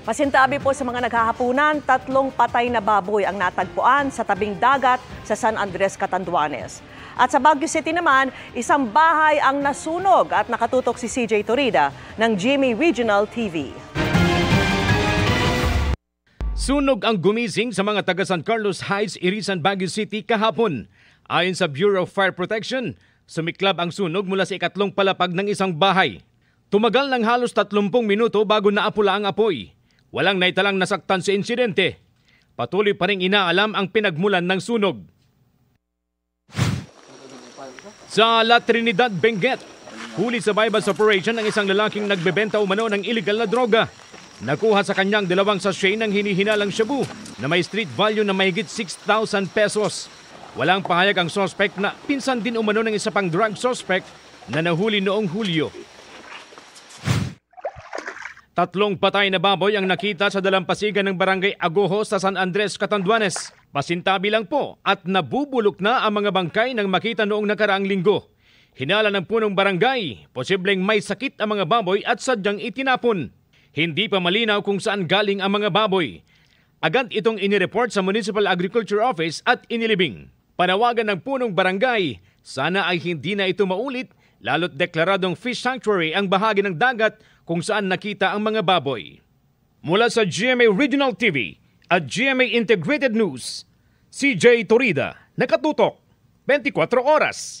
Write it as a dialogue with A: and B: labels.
A: Pasintabi po sa mga naghahapunan, 3 patay na baboy ang natagpuan sa tabing dagat sa San Andres, Catanduanes. At sa Baguio City naman, isang bahay ang nasunog at nakatutok si CJ Torida ng GMA Regional TV.
B: Sunog ang gumising sa mga taga San Carlos Heights, Irisan, Baguio City kahapon. Ayon sa Bureau of Fire Protection, sumiklab ang sunog mula sa ikatlong palapag ng isang bahay. Tumagal ng halos 30 minuto bago naapula ang apoy. Walang naitalang nasaktan sa insidente. Patuloy pa ring inaalam ang pinagmulan ng sunog. Sa La Trinidad, Benguet, huli sa bypass operation ang isang lalaking nagbebenta umano ng illegal na droga. Nakuha sa kanyang 2 sachet ng hinihinalang shabu na may street value na mahigit 6,000 pesos. Walang pahayag ang suspect na pinsan din umano ng isa pang drug suspect na nahuli noong Hulyo. 3 patay na baboy ang nakita sa dalampasigan ng Barangay Agoho sa San Andres, Catanduanes. Pasintabi lang po at nabubulok na ang mga bangkay nang makita noong nakaraang linggo. Hinala ng punong barangay, posibleng may sakit ang mga baboy at sadyang itinapon. Hindi pa malinaw kung saan galing ang mga baboy. Agad itong inireport sa Municipal Agriculture Office at inilibing. Panawagan ng punong barangay, sana ay hindi na ito maulit, lalo't deklaradong fish sanctuary ang bahagi ng dagat kung saan nakita ang mga baboy. Mula sa GMA Regional TV at GMA Integrated News, CJ Torida, nakatutok 24 oras.